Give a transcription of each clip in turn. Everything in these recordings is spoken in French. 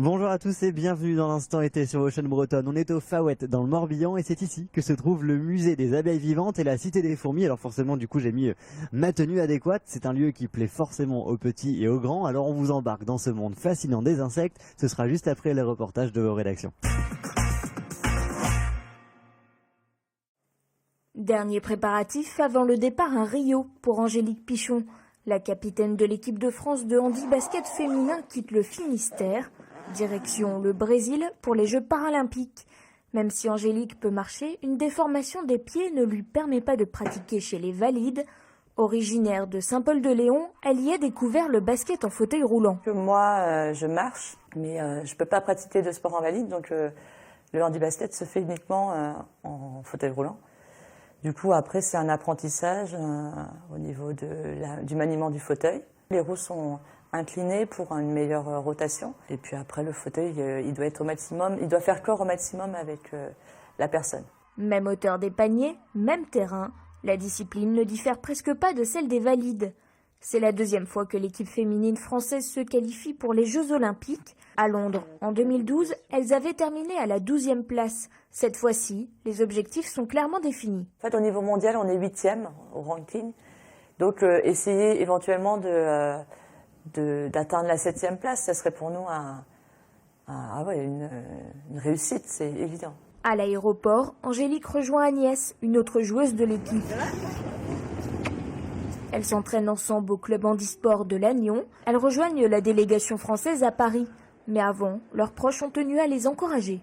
Bonjour à tous et bienvenue dans l'instant été sur Ocean Bretonne. On est au Fawet dans le Morbihan et c'est ici que se trouve le musée des abeilles vivantes et la cité des fourmis. Alors forcément du coup j'ai mis ma tenue adéquate. C'est un lieu qui plaît forcément aux petits et aux grands. Alors on vous embarque dans ce monde fascinant des insectes. Ce sera juste après les reportages de vos rédactions. Dernier préparatif avant le départ à Rio pour Angélique Pichon. La capitaine de l'équipe de France de handi-basket féminin quitte le Finistère. Direction le Brésil pour les Jeux paralympiques. Même si Angélique peut marcher, une déformation des pieds ne lui permet pas de pratiquer chez les valides. Originaire de Saint-Paul-de-Léon, elle y a découvert le basket en fauteuil roulant. Moi, je marche, mais je ne peux pas pratiquer de sport en valide, donc le handi-basket se fait uniquement en fauteuil roulant. Du coup, après, c'est un apprentissage au niveau du maniement du fauteuil. Les roues sont inclinées pour une meilleure rotation. Et puis après, le fauteuil, il doit être au maximum, il doit faire corps au maximum avec la personne. Même hauteur des paniers, même terrain. La discipline ne diffère presque pas de celle des valides. C'est la deuxième fois que l'équipe féminine française se qualifie pour les Jeux Olympiques. À Londres, en 2012, elles avaient terminé à la 12e place. Cette fois-ci, les objectifs sont clairement définis. En fait, au niveau mondial, on est 8e au ranking. Donc, essayer éventuellement d'atteindre la 7e place, ça serait pour nous une réussite, c'est évident. À l'aéroport, Angélique rejoint Agnès, une autre joueuse de l'équipe. Elles s'entraînent ensemble au club handisport de Lannion. Elles rejoignent la délégation française à Paris. Mais avant, leurs proches ont tenu à les encourager.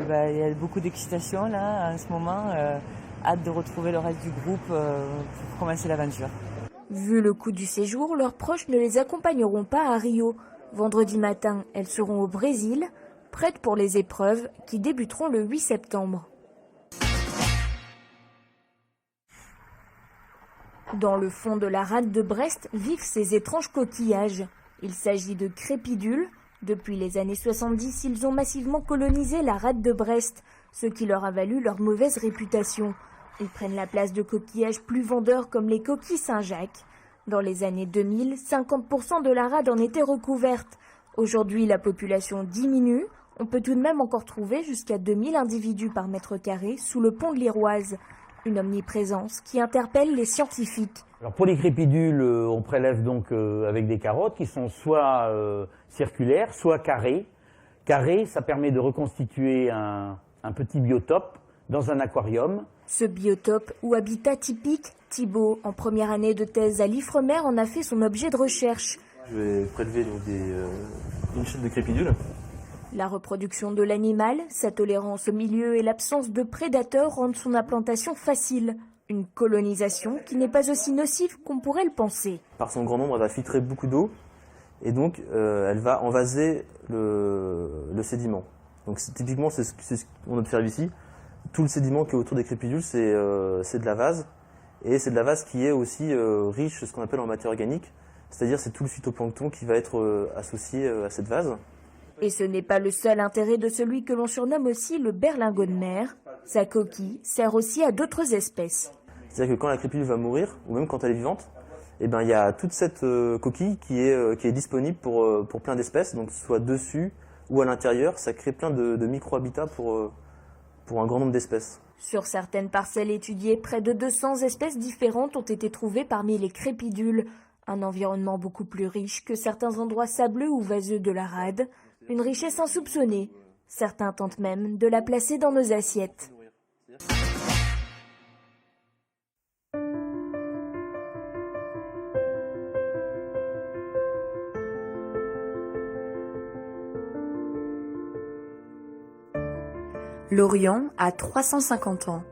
Il y a beaucoup d'excitation là, en ce moment. Hâte de retrouver le reste du groupe pour commencer l'aventure. Vu le coût du séjour, leurs proches ne les accompagneront pas à Rio. Vendredi matin, elles seront au Brésil, prêtes pour les épreuves qui débuteront le 8 septembre. Dans le fond de la rade de Brest vivent ces étranges coquillages. Il s'agit de crépidules. Depuis les années 70, ils ont massivement colonisé la rade de Brest, ce qui leur a valu leur mauvaise réputation. Ils prennent la place de coquillages plus vendeurs comme les coquilles Saint-Jacques. Dans les années 2000, 50% de la rade en était recouverte. Aujourd'hui, la population diminue. On peut tout de même encore trouver jusqu'à 2000 individus par mètre carré sous le pont de l'Iroise. Une omniprésence qui interpelle les scientifiques. Alors pour les crépidules, on prélève donc avec des carottes qui sont soit circulaires, soit carrées. Carrées, ça permet de reconstituer un petit biotope dans un aquarium. Ce biotope ou habitat typique, Thibaut, en première année de thèse à l'Ifremer, en a fait son objet de recherche. Je vais prélever une chaîne de crépidules. La reproduction de l'animal, sa tolérance au milieu et l'absence de prédateurs rendent son implantation facile. Une colonisation qui n'est pas aussi nocive qu'on pourrait le penser. Par son grand nombre, elle va filtrer beaucoup d'eau et donc elle va envaser le sédiment. Donc typiquement, c'est ce qu'on observe ici. Tout le sédiment qui est autour des crépidules, c'est de la vase. Et c'est de la vase qui est aussi riche, ce qu'on appelle en matière organique. C'est-à-dire c'est tout le phytoplancton qui va être associé à cette vase. Et ce n'est pas le seul intérêt de celui que l'on surnomme aussi le berlingot de mer. Sa coquille sert aussi à d'autres espèces. C'est-à-dire que quand la crépidule va mourir, ou même quand elle est vivante, il y a toute cette coquille qui est disponible pour plein d'espèces, donc soit dessus ou à l'intérieur, ça crée plein de micro-habitats pour un grand nombre d'espèces. Sur certaines parcelles étudiées, près de 200 espèces différentes ont été trouvées parmi les crépidules. Un environnement beaucoup plus riche que certains endroits sableux ou vaseux de la rade. Une richesse insoupçonnée. Certains tentent même de la placer dans nos assiettes. Lorient a 350 ans.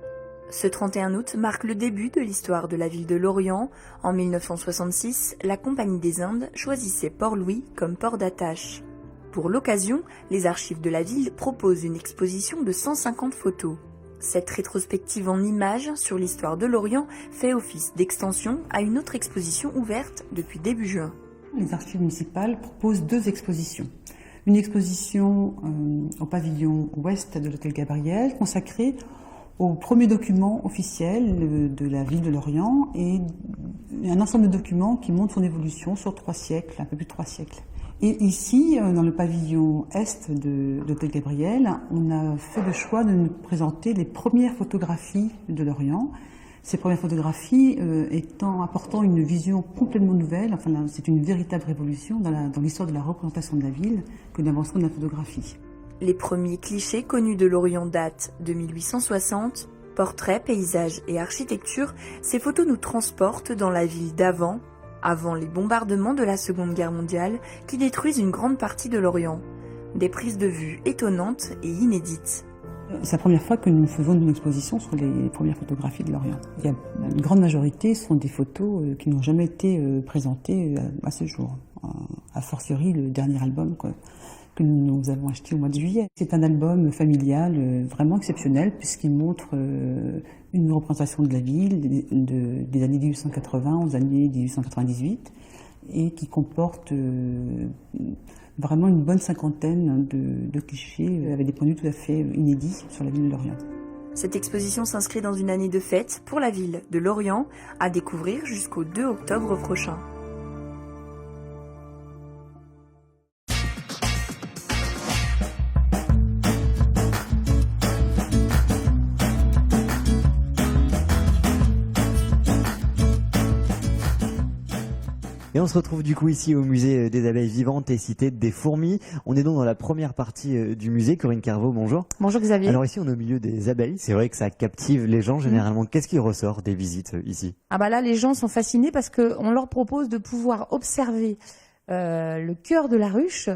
Ce 31 août marque le début de l'histoire de la ville de Lorient. En 1966, la Compagnie des Indes choisissait Port-Louis comme port d'attache. Pour l'occasion, les archives de la ville proposent une exposition de 150 photos. Cette rétrospective en images sur l'histoire de Lorient fait office d'extension à une autre exposition ouverte depuis début juin. Les archives municipales proposent 2 expositions. Une exposition au pavillon ouest de l'hôtel Gabriel consacrée au premier document officiel de la ville de Lorient et un ensemble de documents qui montrent son évolution sur 3 siècles, un peu plus de 3 siècles. Et ici, dans le pavillon est de l'hôtel Gabriel, on a fait le choix de nous présenter les premières photographies de l'Orient. Ces premières photographies apportant une vision complètement nouvelle, enfin c'est une véritable révolution dans l'histoire de la représentation de la ville que l'invention de la photographie. Les premiers clichés connus de l'Orient datent de 1860. Portraits, paysages et architecture, ces photos nous transportent dans la ville d'avant, avant les bombardements de la Seconde Guerre mondiale qui détruisent une grande partie de l'Orient. Des prises de vue étonnantes et inédites. C'est la première fois que nous faisons une exposition sur les premières photographies de l'Orient. Une grande majorité sont des photos qui n'ont jamais été présentées à ce jour. A fortiori, le dernier album que nous avons acheté au mois de juillet. C'est un album familial vraiment exceptionnel puisqu'il montre une représentation de la ville des années 1880 aux années 1898 et qui comporte vraiment une bonne cinquantaine de clichés avec des points de vue tout à fait inédits sur la ville de Lorient. Cette exposition s'inscrit dans une année de fête pour la ville de Lorient à découvrir jusqu'au 2 octobre prochain. Et on se retrouve du coup ici au musée des abeilles vivantes et cité des fourmis. On est donc dans la première partie du musée. Corinne Carvaux, bonjour. Bonjour Xavier. Alors ici on est au milieu des abeilles. C'est vrai que ça captive les gens généralement. Qu'est-ce qui ressort des visites ici? Ah bah là les gens sont fascinés parce qu'on leur propose de pouvoir observer le cœur de la ruche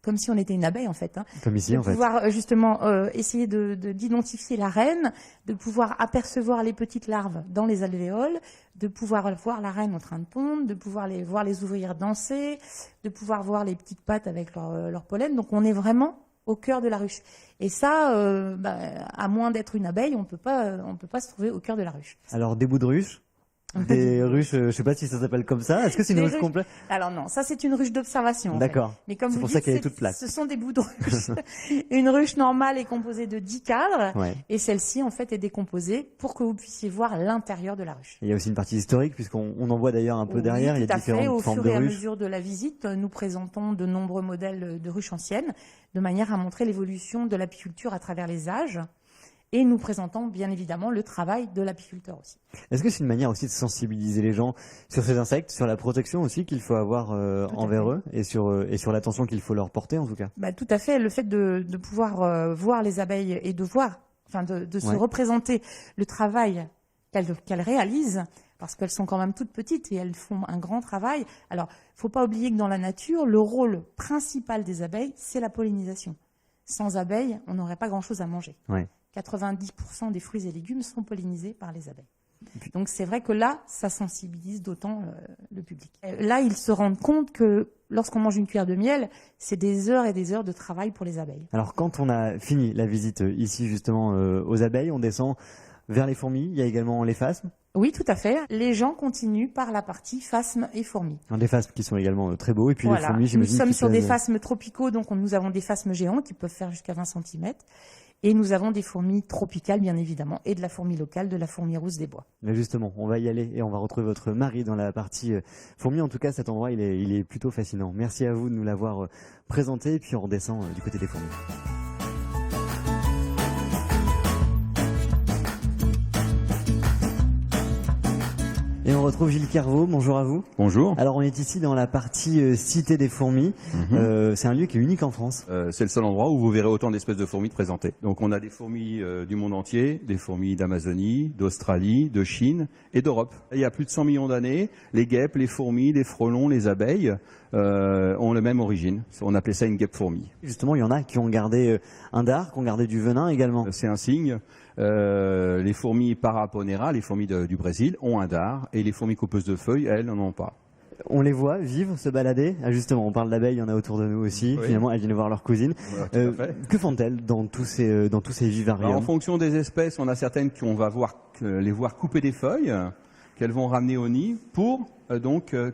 comme si on était une abeille en fait. Comme ici en fait. De pouvoir justement essayer d'identifier la reine, de pouvoir apercevoir les petites larves dans les alvéoles, de pouvoir voir la reine en train de pondre, de pouvoir voir les ouvrières danser, de pouvoir voir les petites pattes avec leur pollen. Donc on est vraiment au cœur de la ruche. Et ça, à moins d'être une abeille, on peut pas se trouver au cœur de la ruche. Alors des bouts de ruche, des ruches, je sais pas si ça s'appelle comme ça. Est-ce que c'est une ruche complète? Alors non, ça c'est une ruche d'observation. D'accord. Mais comme c'est vous pour dites, ça qu'elle est toute plate. Ce sont des bouts de ruche. Une ruche normale est composée de 10 cadres, Ouais. et celle-ci en fait est décomposée pour que vous puissiez voir l'intérieur de la ruche. Il y a aussi une partie historique puisqu'on en voit d'ailleurs un peu derrière. Oui, Il y a différentes Au formes fur de et à ruches. mesure de la visite, nous présentons de nombreux modèles de ruches anciennes, de manière à montrer l'évolution de l'apiculture à travers les âges. Et nous présentons bien évidemment le travail de l'apiculteur aussi. Est-ce que c'est une manière aussi de sensibiliser les gens sur ces insectes, sur la protection aussi qu'il faut avoir envers eux et sur l'attention qu'il faut leur porter en tout cas? Tout à fait. Le fait de pouvoir voir les abeilles et de voir, de se représenter le travail qu'elles réalisent, parce qu'elles sont quand même toutes petites et elles font un grand travail. Alors, il ne faut pas oublier que dans la nature, le rôle principal des abeilles, c'est la pollinisation. Sans abeilles, on n'aurait pas grand-chose à manger. Ouais. 90% des fruits et légumes sont pollinisés par les abeilles. Donc c'est vrai que là, ça sensibilise d'autant le public. Là, ils se rendent compte que lorsqu'on mange une cuillère de miel, c'est des heures et des heures de travail pour les abeilles. Alors quand on a fini la visite ici justement aux abeilles, on descend vers les fourmis. Il y a également les phasmes. Oui, tout à fait. Les gens continuent par la partie phasmes et fourmis. Des phasmes qui sont également très beaux. Et puis voilà. les fourmis, Nous j'imagine. sommes sur des phasmes tropicaux, donc nous avons des phasmes géants qui peuvent faire jusqu'à 20 cm. Et nous avons des fourmis tropicales, bien évidemment, et de la fourmi locale, de la fourmi rousse des bois. Mais justement, on va y aller et on va retrouver votre mari dans la partie fourmis. En tout cas, cet endroit, il est plutôt fascinant. Merci à vous de nous l'avoir présenté. Et puis on redescend du côté des fourmis. Et on retrouve Gilles Carvaux, bonjour à vous. Bonjour. Alors on est ici dans la partie Cité des fourmis. C'est un lieu qui est unique en France. C'est le seul endroit où vous verrez autant d'espèces de fourmis présentées. Donc on a des fourmis du monde entier, des fourmis d'Amazonie, d'Australie, de Chine et d'Europe. Il y a plus de 100 millions d'années, les guêpes, les fourmis, les frelons, les abeilles ont la même origine. On appelait ça une guêpe fourmi. Justement, il y en a qui ont gardé un dard, qui ont gardé du venin également. C'est un signe. Les fourmis Paraponera, les fourmis du Brésil, ont un dard et les fourmis coupeuses de feuilles, elles, n'en ont pas. On les voit vivre, se balader. Ah, justement, on parle d'abeilles, il y en a autour de nous aussi. Oui. Finalement, elles viennent voir leur cousine. Voilà, tout à fait. Que font-elles dans tous ces vivariums? Alors, en fonction des espèces, on a certaines qu'on va les voir couper des feuilles, qu'elles vont ramener au nid pour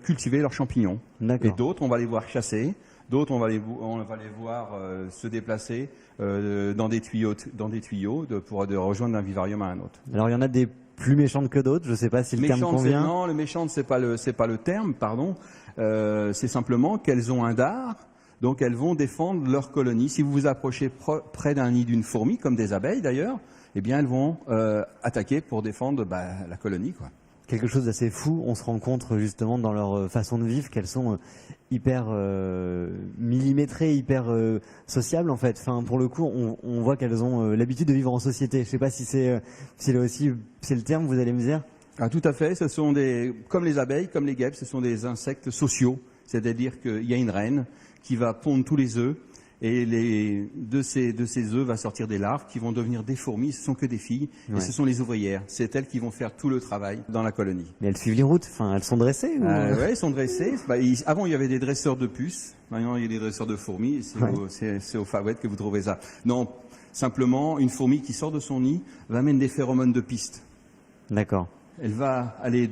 cultiver leurs champignons. D'accord. Et d'autres, on va les voir chasser. D'autres, on va les voir se déplacer dans des tuyaux pour rejoindre un vivarium à un autre. Alors, il y en a des plus méchantes que d'autres. Je sais pas si le terme convient. Non, le méchante, c'est pas le terme, pardon. C'est simplement qu'elles ont un dard, donc elles vont défendre leur colonie. Si vous vous approchez près d'un nid d'une fourmi, comme des abeilles d'ailleurs, eh bien elles vont attaquer pour défendre la colonie, quoi. Quelque chose d'assez fou, on se rend compte justement dans leur façon de vivre qu'elles sont hyper millimétrées, hyper sociables en fait. Enfin, pour le coup, on voit qu'elles ont l'habitude de vivre en société. Je sais pas si c'est le terme, vous allez me dire. Ah, tout à fait, ce sont comme les abeilles, comme les guêpes, ce sont des insectes sociaux. C'est-à-dire qu'il y a une reine qui va pondre tous les œufs. Et de ces œufs va sortir des larves qui vont devenir des fourmis. Ce sont que des filles. Ouais. Et ce sont les ouvrières. C'est elles qui vont faire tout le travail dans la colonie. Mais elles suivent les routes. Enfin, elles sont dressées ou... Oui, elles sont dressées. Avant, il y avait des dresseurs de puces. Maintenant, il y a des dresseurs de fourmis. C'est au Far West que vous trouvez ça. Non, simplement, une fourmi qui sort de son nid va amener des phéromones de piste. D'accord. Elle va aller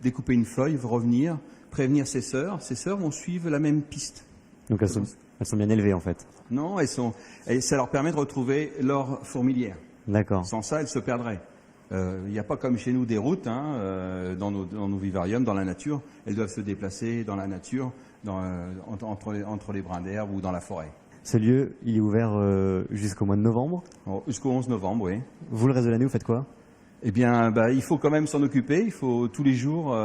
découper une feuille, va revenir, prévenir ses sœurs. Ses sœurs vont suivre la même piste. Donc elles sont bien élevées en fait. Non, ça leur permet de retrouver leur fourmilière. D'accord. Sans ça, elles se perdraient. Il n'y a pas comme chez nous des routes dans nos vivariums, dans la nature. Elles doivent se déplacer dans la nature, entre les brins d'herbe ou dans la forêt. Ce lieu, il est ouvert jusqu'au mois de novembre. Jusqu'au 11 novembre, oui. Vous, le reste de l'année, vous faites quoi? Eh bien, il faut quand même s'en occuper. Il faut tous les jours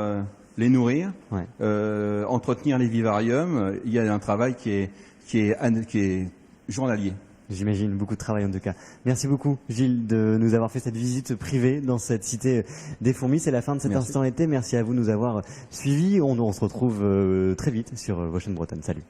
les nourrir, entretenir les vivariums. Il y a un travail qui est journalier. J'imagine, beaucoup de travail en tout cas. Merci beaucoup Gilles de nous avoir fait cette visite privée dans cette cité des fourmis. C'est la fin de cet instant été. Merci à vous de nous avoir suivis. On se retrouve très vite sur vos chaînes bretonnes. Salut.